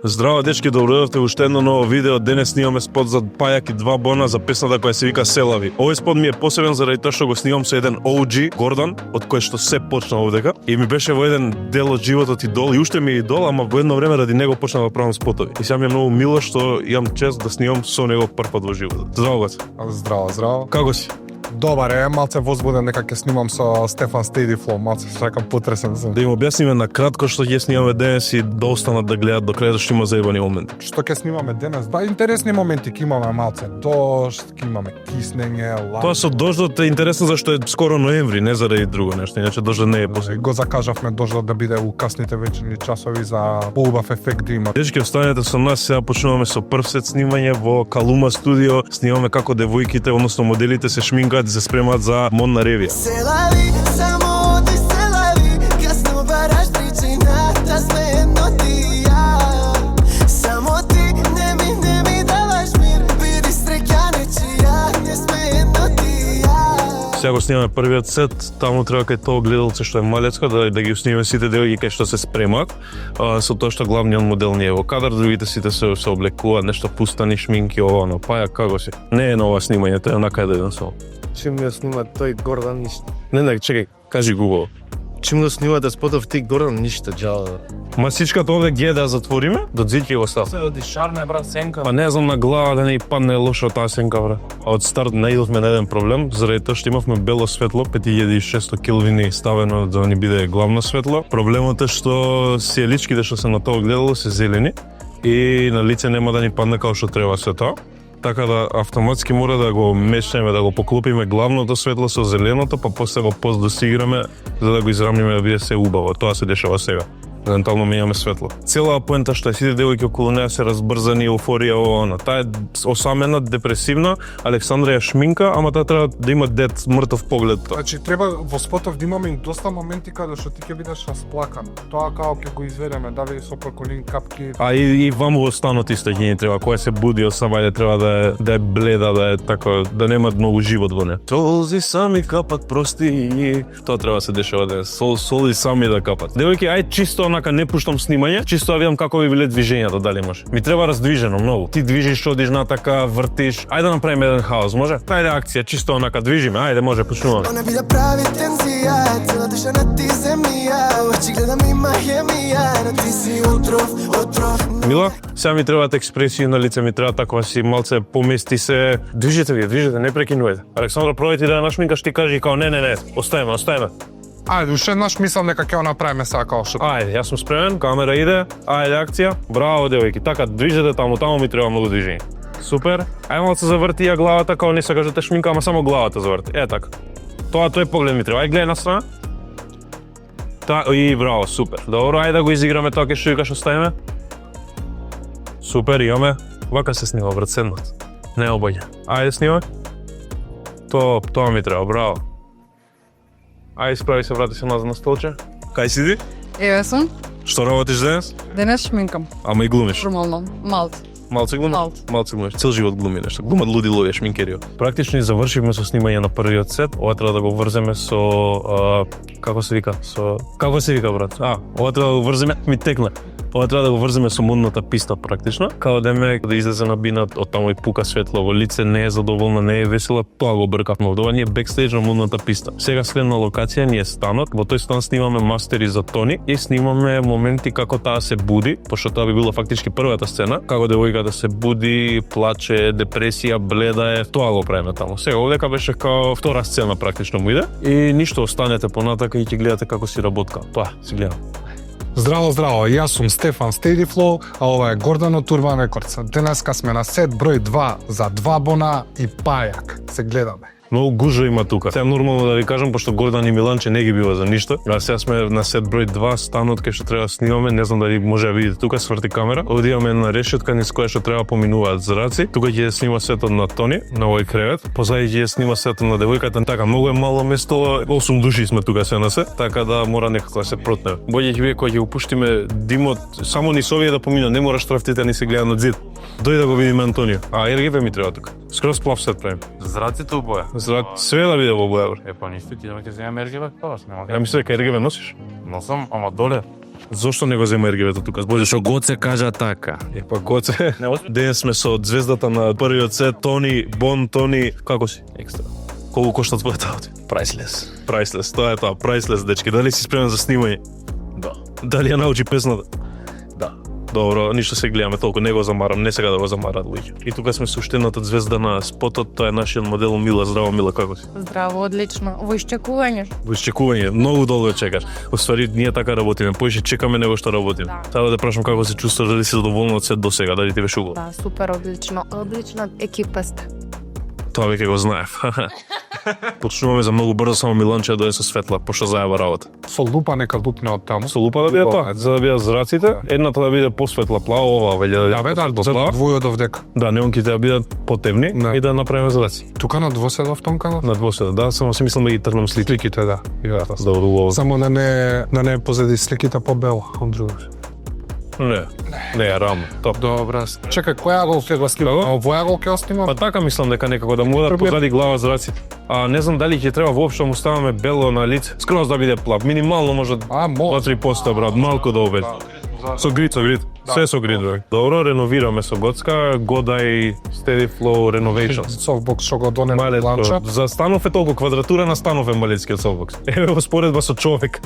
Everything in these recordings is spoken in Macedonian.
Здраво дечки, добродовте во уште едно ново видео. Денес снимаме спот за Пајак и два Бона за песната која се вика Селави. Овој спот ми е посебен заради тоа што го снимам со еден OG, Гордан, од кој што се почна овдека. И ми беше во еден дел од животот идол и уште ми е идол, ама во едно време ради него почнав да правам спотови. И сега ми е многу мило што имам чест да снимам со него прв пат во животот. Здраво, бат. Здраво. Како си? Добар е, малце возбуден дека ќе снимам со Стефан Steady Flow, малце сакам потресен сум. Да им објасниме на кратко што ќе снимаме денес и да останат да гледат до крај, што има заебани моменти. Што ќе снимаме денес? Да, интересни моменти ќе имаме, малце дожд, ќе имаме киснење, лак. Тоа со дождот е интересно зашто е скоро ноември, не заради друго нешто, иначе дождот не е после. Го закажавме дождот да биде у касните вечерни часови за поубав ефект да има. Дечки, останете со нас, сега почнуваме со прв сет снимање во Калума студио. Снимаме како девојките, односно моделите се шминкаат и се спремаат за модна ревија. Селави, само ти селави, касно бараш причина, да сме едно ти и ја. Само ти не ми даваш мир, биди среќа нечија, не сме едно ти и ја. Сега го снимаме првиот сет, таму треба кај тоа гледалце што е малецко да ги снимаме сите девојки кај што се спремаат. Со тоа што главниот модел не е во кадар, другите сите се облекуваат, нешто пустани, шминки, ова, но Пајак како си? Не е нова снимање, тоа е онака еден сол. Чим ја снима тој Гордан ништо. Не, чекај, кажи Google. Чим го снимате спотов ти Гордан ништо джала. Масичката овде ги да затвориме, до дзики го став. Се оди шарна брат сенка. Па не знам на глава да не падне лошо таа сенка, бре. А од старт наидовме на еден проблем, заради тоа што имавме бело светло, 5600 келвини ставено да ни биде главно светло. Проблемот е што сиеличките што се на тоа гледало се зелени и на лице нема да ни падне како што треба се тоа. Така да автоматски мора да го мешаме, да го поклопиме главното светло со зеленото, па после го поздосиграме за да го израмниме да биде се убаво. Тоа се дешава сега. Евентуално менјаме светло. Целаа поента што сите девојки околу неа се разбрзани, еуфорија, она. Таа е осамена, депресивна, Александра ја шминка, ама таа треба да има дет мртов поглед. Значи треба во спотов да имаме доста моменти каде што ти ќе бидеш расплакан. Тоа како ќе го изведеме, да ви со проколин капки. А и вам во станот исто ќе ни треба, која се буди од сабајле треба да е бледа, да е така, да нема многу живот во неа. Солзи сами капат прости и тоа треба да се дешава денес. Соли сами да капат. Девојки, ај чисто онака не пуштам снимање, чисто да видам како би биле движењата, дали може. Ми треба раздвижено многу. Ти движиш, одиш натака, вртиш. Ајде да направиме еден хаос, може? Ајде акција, чисто онака движиме. Ајде, може, почнуваме. Она биде прави тензија, цела душа на ти земја, очи гледам има хемија, на ти си отров. Мила, сега ми требаат експресии на лице, ми треба такова си малце помести се. Движете, не прекинувате. Александра, пробајте да нашминкаш, ти кажи као не, оставиме. Ајде, уште еднаш мислам дека ќе го направиме сега како што. Ајде, јас сум спремен, камера иде, ајде акција. Браво, девојки. Така, движете таму ми треба многу движење. Супер. Ајде малце заврти ја главата, као не сакаш да те шминка, ама само главата заврти. Така. Тој поглед ми треба. Ајде гледај на страна. И браво, супер. Добро, ајде да го изиграме тоа кај што викаш оставиме. Супер, имаме. Вака се снима, брат, седнат. Не обаѓа. Ајде снимај. Тоа ми треба, браво. Ајде исправи се, врати се назад на столче. Кај си ти? Еве сум. Што работиш денес? Денес шминкам. Ама и глумиш? Нормално, малце. Малце глумиш? Малце. Глумиш. Цел живот глуми нешто. Глумат луди ловија шминкерио. Практично завршивме со снимање на првиот сет. Ова треба да го врземе со како се вика, брат? Ова треба да го врземе, ми текна. Ова треба да го врземе со модната писта практично. Као деме да излезе на бинат, од таму и пука светло во лице, не е задоволна, не е весела, тоа го бркавме. Ова ние бекстејдж на модната писта. Сега следна локација ни е станот. Во тој стан снимаме мастери за Тони и снимаме моменти како таа се буди, пошто тоа би била фактички првата сцена, како девојката се буди, плаче, депресија, бледа е, тоа го правиме таму. Сега овдека беше као втора сцена практично му иде и ништо, останете понатака и ќе гледате како си работка. Тоа, си гледам. Здраво, јас сум Стефан Steady Flow, а ова е Гордан од Urban Records. Денеска сме на сет број 2 за два Бона и Пајак. Се гледаме. Многу гужва има тука. Сега нормално да ви кажам, пошто Гордан и Миланче не ги бива за ништо. А сега сме на сет број 2, станот кај што треба да снимаме, не знам дали може да видите тука, сврти камера. Овде имаме една решетка низ која што треба поминуваат зраци. Тука ќе снима сетот на Тони, на овој кревет. Позади ќе снима сетот на девојката. Така, многу е мало место, 8 души сме тука се на се, така да мора некако да се протнеме. Боље ќе вие кога ќе упуштиме димот, само низ овие да помина, не мора штрафтите ни се гледа на зид. Дојде да го видиме Антонио. РГБ ми треба тука. Скроз плав сет правим. Зраците убоја. Све да биде во боја. Па ништо, ти да ќе земеме РГБ, тоа нема. Ја мислам дека РГБ носиш. Носам, ама доле. Зошто не го зема RGB-то тука? Боже, Што Гоце кажа така. па Гоце. Денес сме со звездата на првиот сет, Тони, Бон, Тони, како си? Екстра. Колку кошта твојата ауто? Priceless. Priceless, тоа е тоа, priceless, дечки. Дали си спремен за снимање? Да. Дали ја научи песната? Да. Добро, ништо се гледаме толку, не го замарам, не сега да го замарат луѓе. И тука сме со уште звезда на спотот, тоа е нашиот модел Мила. Здраво, Мила, како си? Здраво, одлично. Во исчекување. Во изчекување, многу долго чекаш. Уствари, ние така работиме, поише чекаме него што работиме. Да. Сада да прашам како се чувствуваш, дали си задоволна од сет до сега, дали ти беше убаво? Да, супер, одлично. Одлична екипа сте. Тоа веќе го знаев. Почнуваме за многу брзо, само Миланче да е со светла, пошто заеба работа. Со лупа нека лупне од таму. Со лупа да биде тоа, за да бидат зраците, едната да биде посветла плава, ова веќе Да, бе, да, до плава. двојот овдека. Да, неонките да бидат потемни Да. и да направиме зраци. Тука на двоседов тонканов? На двоседа, да, само си мислам да ги тргнам слики. Сликите, да. Добро, убаво. Само да не позади сликите побело, од другаш. Не, рамо, топ. Добра. Чекај, која гол ќе го снимам? Како? Овоја гол ќе го снимам? Па така мислам дека некако да му да позади глава зраците. А не знам дали ќе треба воопшто да му ставаме бело на лице. Скроз да биде плав, минимално може А, може. 2-3%, брат, малку да обеди. Со грид. Се со грид, бе. Добро, реновираме со Гоцка, Годај Steady Flow Renovations. Софтбокс што го донен ланча. За станов е толку, квадратура на станов е малецкиот софтбокс. Еве во споредба со човек.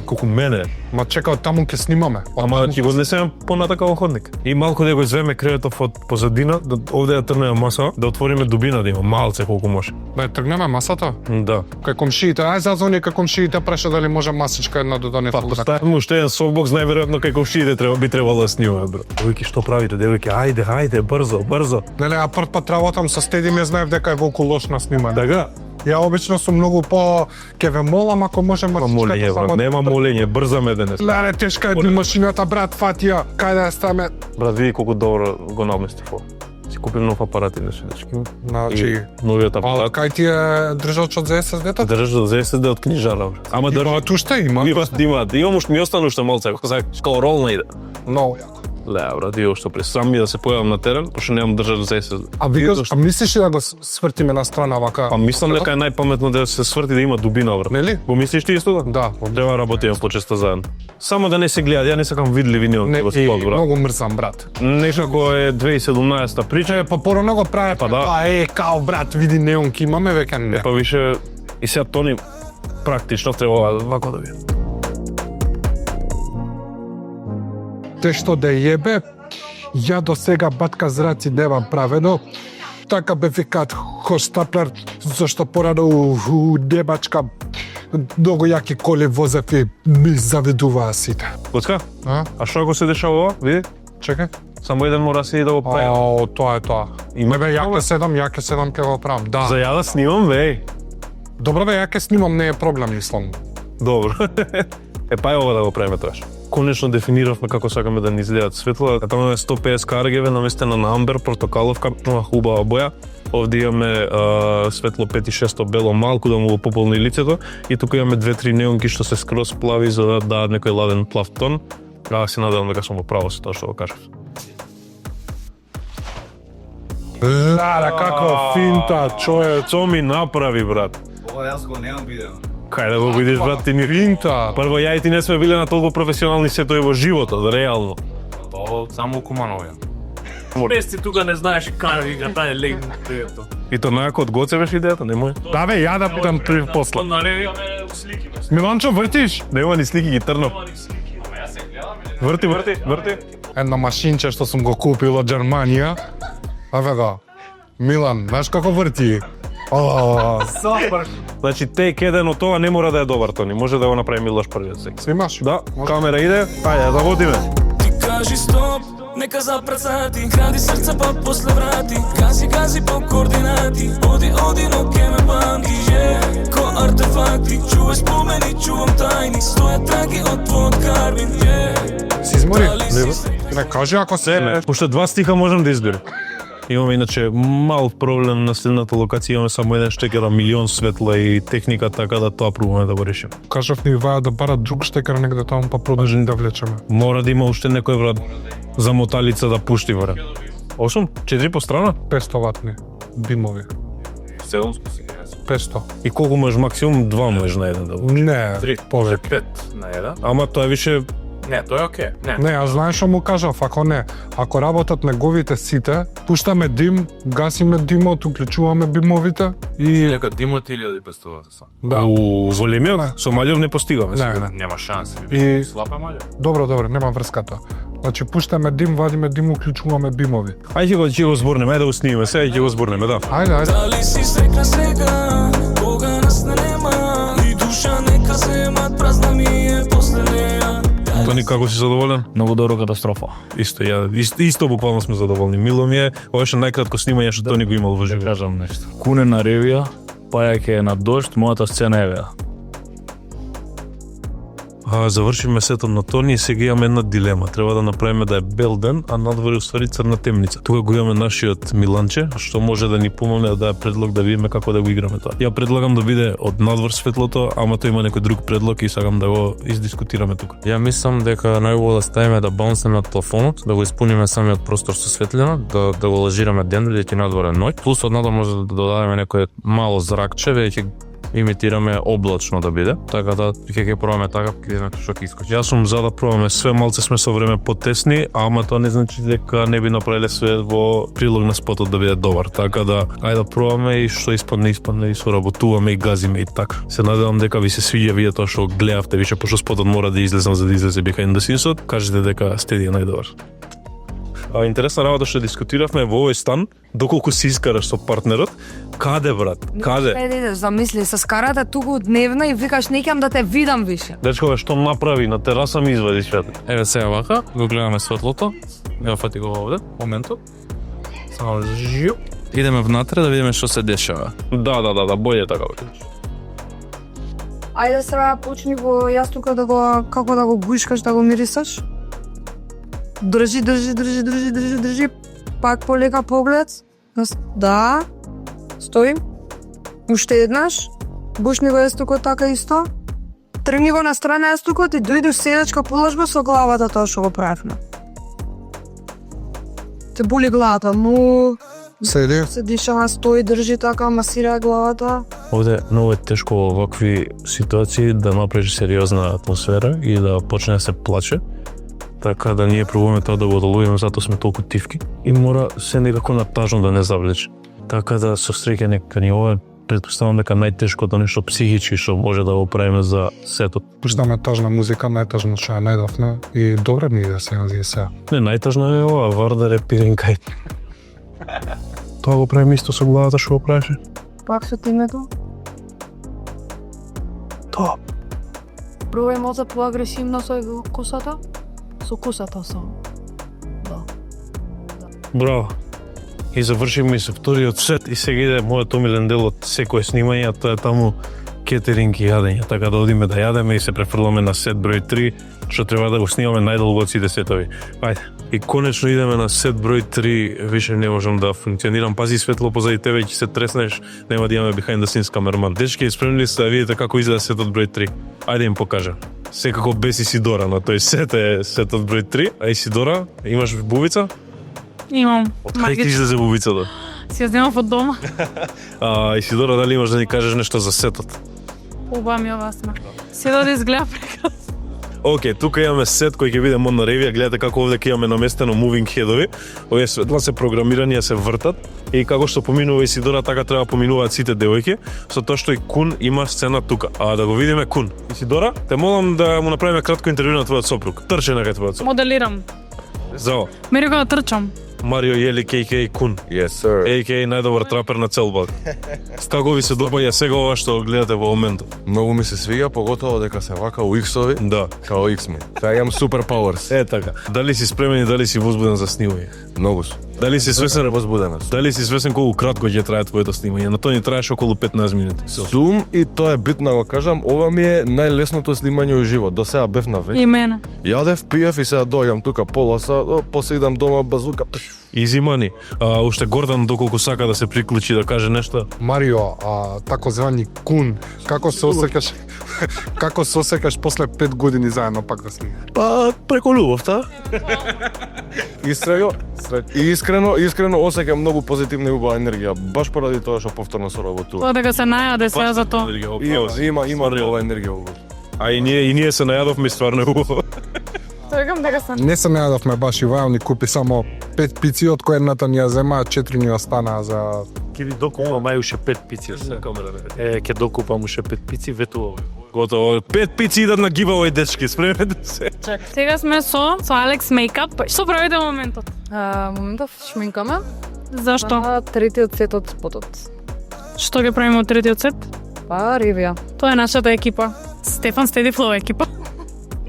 Колку мене. Ма чекај, таму ќе снимаме. Ама ќе го однесеме понатака во ходник. И малку да го извеме креветов од позадина, да овде да трнеме маса, да отвориме дубина да има малце колку може. Да ја тргнеме масата? Да. Кај комшиите, ај зазони кај комшиите праша дали може масичка една да донесе. Па поставиме уште еден софтбокс, најверојатно кај комшиите би требало да снимаме, бро. Девојки, што правите, девојки? Ајде, брзо. Нели, а прв пат работам со Стеди, не знаев дека е волку лош на снимање. Така? Ја обично сум многу по ќе ве молам ако може Молење, брат, нема молење, брзаме денес. Леле, тешка е машината, брат, фати ја. Кај да ја ставаме? Брат, види колку добро го наместив ово. Си купим нов апарат и дечки. Значи, Новиот а апарат. кај ти е држачот за SSD-та? Држа за SSD од книжара, брат. Ама Има уште има. Имам уште ми остану уште малце, како сега ролна иде. Многу јако. Ле, брат, ио што пресрам ми да се појавам на терен, пошто немам држач за SSD. А викаш, а мислиш ли да го свртиме на страна вака? Па мислам дека е најпаметно да се сврти да има дубина, брат. Нели? Го мислиш ти исто? Да. Треба работиме почесто заедно. Само да не се гледа, ја не сакам видливи Не, неонки во и спот, брат. многу мрзам, брат. Некако е 2017-та прича, Па порано го прави, Па да. као брат, види неонки, имаме веќе не. па више и сега Тони практично треба вако да биде. Те што да јебе, ја до сега батка зраци немам правено. Така бе викаат Хоштаплер, зашто порано у Немачка многу јаки коли возев и ми завидуваа сите. Коцка, А? а што ако се дешава ова? Види? Чекај. Само еден мора си да го прави. О, тоа е тоа. Има Бе, ја проблем. ќе седам ќе го правам. Да. За ја да снимам, веј. Добро бе, ја ќе снимам, не е проблем, мислам. Добро. Па е ова да го правиме тоаш. Конечно дефиниравме како сакаме да ни изгледат светла. Таму е 150 RGB наместена на амбер, портокаловка, хубава боја. Овде имаме светло 5600 бело, малку да му го пополни лицето. И тука имаме 2-3 неонки што се скроз плави за да дадат некој ладен плав тон. А се надевам дека сум во право со тоа што го кажав. Лара, како финта, човек. Што ми направи, брат? Ова јас го немам видео. Кај да го видиш, брат, ти ни Финта. Прво, ја и ти не сме биле на толку професионални сетови во животот, реално. Тоа само Кумановија. Без ти тука не знаеш кај вика тај лег дето. И то најако од Гоце беше идејата, немој. Да бе, ја да бидам прив после. Наредија ме слики. Миланчо, вртиш? Нема ни слики, ги трнав. Врти. Едно машинче што сум го купил од Германија. Аве го. Милан, знаеш како врти? О, Значи, тек еден од тоа не мора да е добар, Тони. Може да го направи Милош првиот секс. снимаш? Да, камера иде. Ајде, заводиме. Ти кажи стоп, нека запред сати, кради срца па после врати, гази по координати, оди, но ке ме банди, ко артефакти, чувај спомени, чувам тајни, стоја траги од твојот карбин, Си измори? Не кажи ако се. Уште 2 стиха можам да изберам. Имаме иначе мал проблем на следната локација, имаме само еден штекер, милион светла и техника, така да тоа пробуваме да го решиме. Кажав ни ваја да барат друг штекер негде таму па продолжим да влечеме. Мора да има уште некој брат за моталица да пушти брат. 8? 4 по страна? 500 ватни бимови. 700 сега. 500. И колку можеш максимум 2 можеш на еден да вложиш. Не, 3, повеќе. 5 на еден. Ама тоа е више Не, тоа е окей. Не. Не, а знаеш што му кажав, ако работат неговите сите, пуштаме дим, гасиме димот, уклучуваме бимовите и Нека димот 1500 са. да. у големиот со малјов не постигаме. Не, не. Нема шанси. И Слапа мале. добро, нема врска тоа. Значи пуштаме дим, вадиме дим, уклучуваме бимови. Ајде ќе го зборнеме, ајде да го снимиме, сега ќе го зборнеме, да. Ајде. Дали си срекна сега, кога нас не нема и душа нека земат празна ми е после неја. Тони, како си задоволен? Многу добро, катастрофа. Исто, исто буквално сме задоволни. Мило ми е, ова е најкратко снимање што Тони го имал во Да живот. кажам нешто. Куне на ревија, пајаќе на дожд, мојата сцена е веа. Завршиме сетот на Тони и сега имаме една дилема. Треба да направиме да е бел ден, а надвор е уствари црна темница. Тука го имаме нашиот Миланче, што може да ни помогне да предлог да видиме како да го играме тоа. Ја предлагам да биде од надвор светлото, ама тој има некој друг предлог и сакам да го издискутираме тука. Ја мислам дека најубаво да ставиме да баунсаме на телефонот, да го испуниме самиот простор со светлина, да го лажираме ден или ќе надвор е ноќ. Плюс од надвор може да додадеме некое мало зракче, веќе имитираме облачно да биде. Така да ќе пробаме така, ќе видиме што ќе искочи. Јас сум за да пробаме све, малце сме со време потесни, ама тоа не значи дека не би направиле све во прилог на спотот да биде добар. Така да, ајде да пробаме и што испадне и соработуваме и газиме и така. Се надевам дека ви се свиѓа вие тоа што гледавте, више пошто спотот мора да излезам за да излезе behind the scenes-от, кажете дека стеди е најдобар. Интересна работа што дискутиравме во овој стан, доколку си искараш со партнерот, каде брат? Каде? Идеш, замисли, се скарате туку дневна и викаш некам да те видам више. Дечко што направи на тераса ми извади света. Еве сега вака, го гледаме светлото. Ја фати го овде, моментот. Само жиу. Идеме внатре да видиме што се дешава. Да, боље така. Ајде сега почни го јас тука да го како да го гушкаш, да го мирисаш. Држи. Пак полека поглед. Да. Стои. Уште еднаш. Бушни го јастукот така исто. Тргни го на страна јастукот и дојди седачка положба со главата тоа што го правиме. Те боли главата, но Седи. се дишава, стои, држи така, масира главата. Овде многу е тешко во вакви ситуации да направиш сериозна атмосфера и да почне да се плаче. Така да ние пробуваме тоа да го одолуваме, затоа сме толку тивки. И мора се некако натажно да не завлече. Така да со среќа нека ни ова претпоставам дека најтешкото нешто психички што може да го правиме за сетот. Пуштаме тажна музика, најтажно што ја најдовме и добре ми иде сега. Не, најтажно е ова, Вардар е пиринкај. Тоа го правиме исто со главата што го правеше. Пак со името. Тоа. Пробај малце поагресивно со косата. Со косата само. Да. Браво. И завршивме и со вториот сет и сега иде мојот омилен дел од секое снимање, а тоа е таму кетеринг и јадење. Така да одиме да јадеме и се префрламе на сет број 3, што треба да го снимаме најдолго од сите сетови. Ајде. И конечно идеме на сет број 3, више не можам да функционирам. Пази светло позади тебе, ќе се треснеш, нема да имаме behind the scenes камерман. Дечки, спремни сте да видите како изгледа сетот број 3. Ајде им покажам. Секако без Исидора на тој сет е сетот број 3. А Исидора, имаш бубица? Имам. Од кај ти излезе бубицата? Си ја земав од дома. Исидора, дали имаш да ни кажеш нешто за сетот? Оба ми ова сме. Сетот изгледа прекрасно. Океј, тука имаме сет кој ќе биде мод на ревија, гледате како овде ќе имаме наместено moving head-ови. Овие светла се програмирани да се вртат и како што поминува Исидора, така треба поминуваат сите девојки, со тоа што и Кун има сцена тука. А да го видиме Кун. Исидора, те молам да му направиме кратко интервју на твојот сопруг. Трче на твојот сопруг. Моделирам. Зао. Ме рекол да трчам. Марио Јелик, a.k.a. Кун. Yes, sir. A.k.a. најдобар трапер на цел Балкан. Како ви се допаѓа сега ова што гледате во моментот? Многу ми се свига, поготово дека се вака у X-ови, Да. као X-Men. Сега имам супер пауерс. Е така. Дали си спремен и дали си возбуден за снимање? Многу сум. Дали си свесен Возбудена сум. Дали си свесен колку кратко ќе трае твоето снимање? На тоа ни траеше околу 15 минути. Сум и тоа е битно го кажам, ова ми е најлесното снимање у живот. До сега бев на веќе. И мене. Јадев, пиев и сега дојам тука поласа, после идам дома базука. Изимани. Уште Гордан доколку сака да се приклучи да каже нешто. Марио, тако звани Кун, како се осеќаш? Како се осеќаш после 5 години заедно пак да снимаме? Па, преку љубовта. Искрено осеќам многу позитивна и убава енергија, баш поради тоа што повторно соработувам. Тоа дека се најаде сега за тоа. Има убава енергија во. А и ние се најадовме стварно убаво. Тргам дека се. Не се најадовме баш Ивајо ни купи само 5 пици, од кои едната ни ја зема, 4 ни останаа за... Ке ви докупам мај уште 5 пици за камера. Ке докупам уште 5 пици, ветувам. Готово. 5 пици идат на гиваој, дечки, спремете се. Сега сме со Алекс Мейкап. Што правите во моментот? Моментов шминкаме. Зашто? Третиот сет од спотот. Што ќе правиме од третиот сет? Па, ревија. Тоа е нашата екипа. Стефан Стеди Флоу екипа.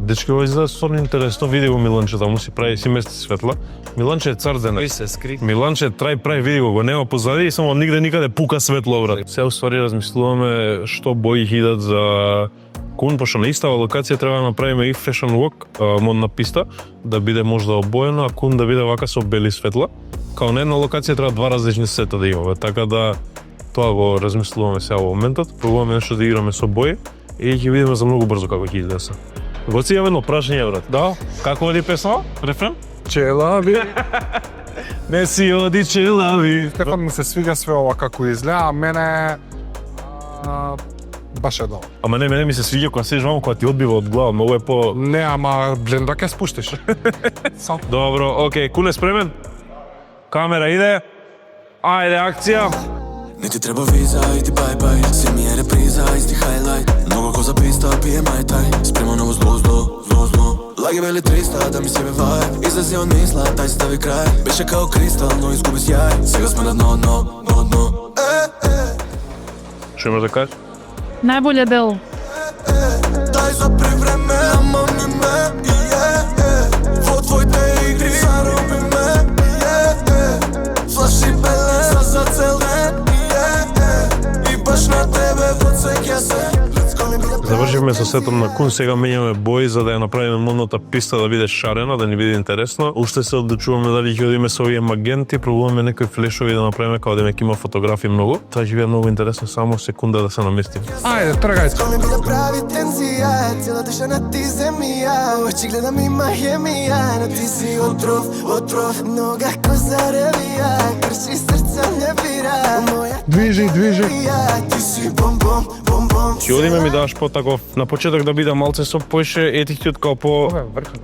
Дечки, ова изгледа стварно интересно, види го Миланче, таму си прави, си мести светла. Миланче е цар денес. Кој се скри? Миланче прави, види го нема позади и само нигде никаде пука светло, брат. Сега уствари размислуваме што бои идат за Кун, пошто на истава локација треба да направиме и Fashion Walk, модна писта, да биде можда обоено, а Кун да биде вака со бели светла. Као на една локација треба два различни сета да имаме, така да тоа го размислуваме сега во моментот. Пробуваме нешто да играме со бои и ќе видиме за многу брзо како ќе излезе. Гоци ја едно прашање, брат. Да, како оди песма? Рефрен? Челави. Не си оди челави. Стефан му се свига све ова како изгледа, а мене баш е добро. Ама не, мене ми се свиѓа кога седиш вамо, кога ти одбива од глава, многу е по... Не, ама бленда ќе спуштиш. Добро, окей, Куле спремен? Камера иде. Ајде, акција. Не ти треба виза, иди бај-бај. Се ми е реприза, исти хайлайт. Много коза писта, пие мај тај. Спрема ново зло. Лаги бели 300, да ми себе вајб. Излези од мисла, тај стави крај. Беше као кристал, но изгуби сјај. Сега сме на дно. Што имаш да кажеш? Најболje дел. Дај за привреме, намамни ме. Во твоите игри, зароби ме. Флаши беле, за цел ден. И баш на тебе подсеќа се. Завршивме со сетом на Кун, сега менјаме бои за да ја направиме модната писта да биде шарена, да ни биде интересно. Уште се одлучуваме дали ќе одиме со овие магенти, пробуваме некои флешови да направиме као да има фотографии многу. Тоа ќе биде многу интересно, само секунда да се наместим. Ајде, тргај. Кој ми биде прави тензија, цела душа на ти земја. Очи гледам има хемија, но ти си отров, нога коза ревија, крши срца не бира. Движи. Ти си бом-бом. Ќе одиме ми даш потаков на почеток да биде малце со поише етитют као по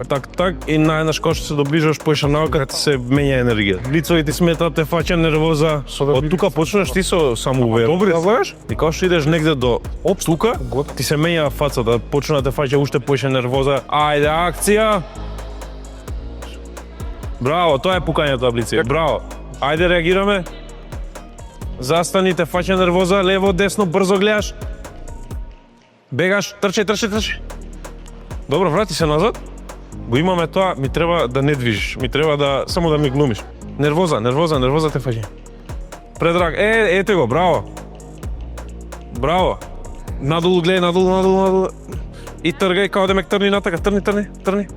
так и најнаш кога што се доближуваш поише наука ти се менја енергија. Лицови ти сметат, те фаќа нервоза. Од тука почнеш ти со самоувереност. Добри, знаеш? И кога што идеш негде до тука, ти се менја фацата, почна да те фаќа уште поише нервоза. Ајде, акција. Браво, тоа е пукањето таблици. Браво. Ајде реагираме. Застани, те фаќа нервоза, лево, десно, брзо гледаш. Бегаш, трчај. Добро, врати се назад. Го имаме тоа, ми треба да не движиш. Ми треба да само да ми глумиш. Нервоза те фаќа. Предраг, ете го, браво. Надолу гледај, надолу. И тргај, као да ме трни натака, трни.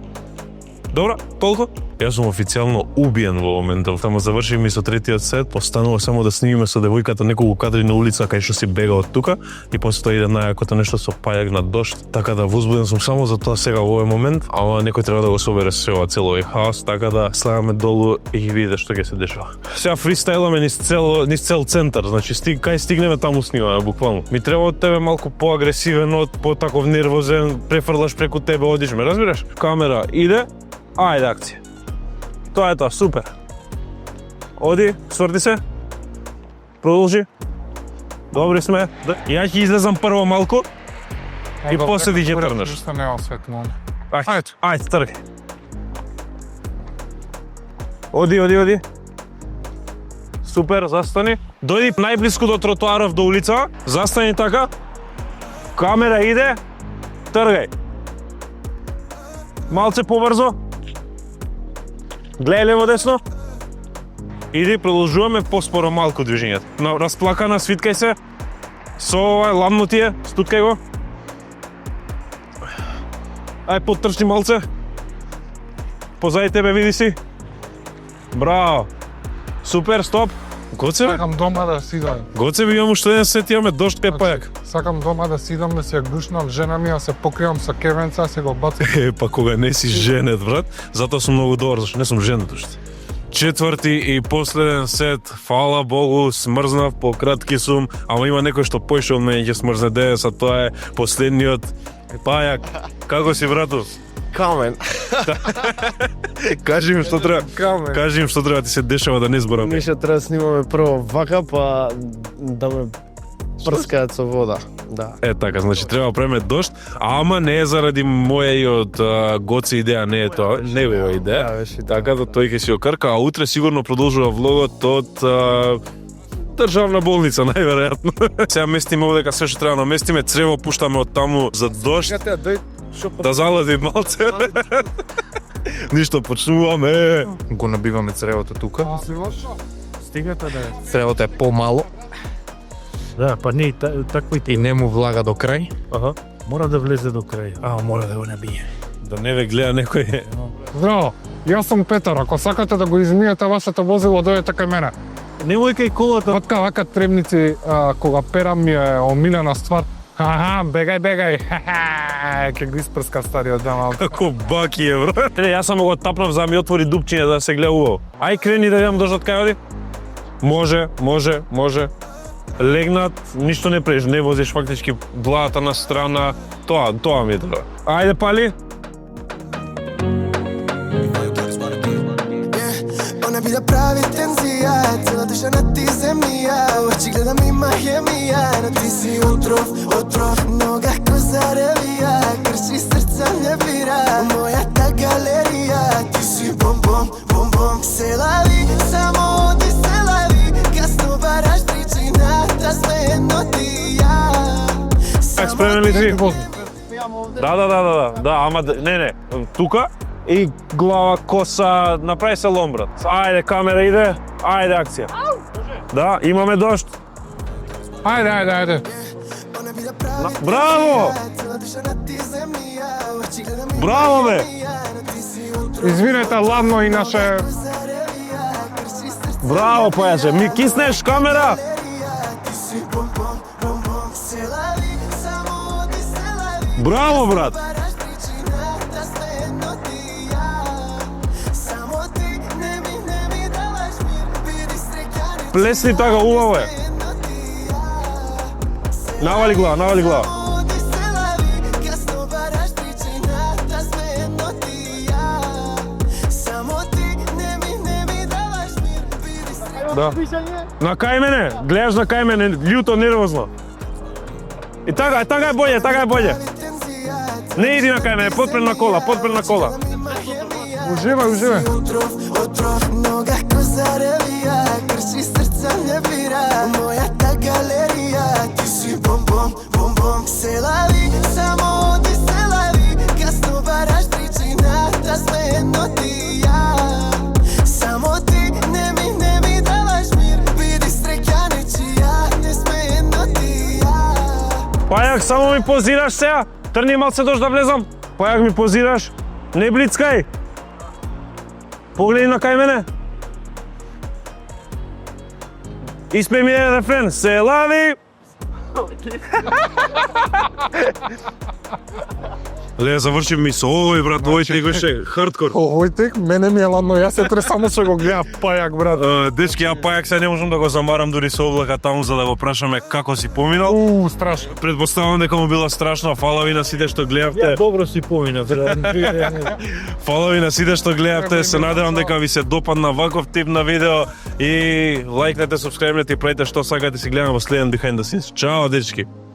Добро, толку. Јас сум официјално убиен во моментот. Тамо завршивме со третиот сет, останува само да снимиме со девојката неколку кадри на улица кај што си бега од тука и после тоа иде најакото нешто со пајак на дожд. Така да возбуден сум само за тоа сега во овој момент, ама некој треба да го собере се ова цело и хаос, така да слагаме долу и ги видите што ќе се дешава. Сега фристайламе низ цел центар, значи кај стигнеме таму снимаме буквално. Ми треба од тебе малку поагресивен, по таков нервозен, префрлаш преку тебе, одиш ме, разбираш? Камера иде, ајде акција. Тоа е тоа, супер. Оди, сврти се. Продолжи. Добри сме. Ја ќе излезам прво малку и после ти ќе трнеш. Што не осветно. Ајде, тргај. Оди. Супер, застани. Дојди најблиску до тротоаров, до улица. Застани така. Камера иде. Тргај. Малце побрзо. Гледај лево десно. Иди, продолжуваме поспоро малку движењето. Расплакана, свиткај се. Со ова, ладно ти е, стуткај го. Ај, поттрчни малце. Позади тебе, види си. Браво. Супер, стоп. Гоцеве? Сакам дома да сидам. Гоцеве имам уште еден сет, имаме дошт кај пајак. Сакам дома да сидам, да се гушнам жена ми, да се покривам со кевенца, се го бацам. Па кога не си женет, брат, затоа сум многу добар, зашто не сум женет уште. Четврти и последен сет, фала Богу, смрзнав, пократки сум, ама има некој што поише од мене ќе смрзне 9, а тоа е последниот пајак. Како си, брату? Камен. Кажи им што треба. Камен. Кажи им што треба ти се дешава да не зборам. Миша треба да снимаме прво вака, па да ме прскаат со вода. Да. Е така, значи треба преме дошт, ама не е заради моја и од Гоце идеја, не е тоа, не е идеја. беше Така да тој ќе си окрка, а утре сигурно продолжува влогот од државна болница, најверојатно. Сега местиме овдека се што треба да наместиме, црево пуштаме од таму за дошт, да залади малце. Ништо, почнуваме. Го набиваме цревото тука. Стигате да е. Цревото е помало Да, па не, таквите. и не му влага до крај. Аха. Мора да влезе до крај. Мора да го набие. Да не ве гледа некој. Здраво, јас сум Петар, ако сакате да го измиете вашето возило, дојдете кај мене. Немој кај колата. Вака требници, кога перам ми е омилена ствар. Бегај, ке го испрска стариот дама. Како баки е, брат. Јас само го тапнав за да ми отвори дупчиња да се гледа убаво. Ај крени да видам дождот кај оди. Може. Легнат, ништо не преш, не возиш фактички главата на страна. Тоа ми е треба. Ајде пали. Ona bi da pravi tenzija, cijela duša na ti zemlija. U oči gledam ima hemija, no ti si otrov, noga ko zarevija. Krši srca ne bira, moja ta galerija. Ti si bom, se lavi, samo odi se lavi. Kasno baraš pričina, da sme jedno ti i ja. Так, спремен ли си? Да, ама не, тука и глава, коса, направи се лом, брат. Ајде, камера иде, ајде акција. Да, имаме дошт. Ајде. Браво! Браво, бе! Извинете, ладно иначе. Браво, појаче, ми киснеш камера? Браво, брат! Плесни така, убаво е. Навали глава. Да. На кај мене, гледаш на кај мене, љуто, нервозно. И така е боље. Не иди на кај мене, подпрем на кола. Уживај. Otrov, noga ko zarevija. Krši srca ne bira, moja ta galerija. Ti si bom, se lavi, samo odi se lavi. Kasno baraš pričina, da sme jedno ti i ja. Samo ti ne mi davaš mir, vidi sreća nečija. Ne sme jedno ti i ja. Пајак, само ми позираш сега. Трни малце дош да влезам. Пајак ми позираш. Не блицкај. Погледи на кај мене. Испеј ми еден рефрен. Се лави. Ле, завршим ми со овој, брат, овој тегоше хардкор. Овој тек, мене ми е ладно, јас се само што го гледам пајак, брат. Дечки, ја пајак сега не можам да го замарам дури со облака таму за да го прашаме како си поминал. Страшно. Предпоставам дека му била страшно, фала ви на сите што гледавте. Добро си помина. Фала ви на сите што гледавте, се надевам дека ви се допадна ваков тип на видео и лајкнете, субскрајбнете и правите што сакате, си гледаме во следен Behind the Scenes. Чао, дечки!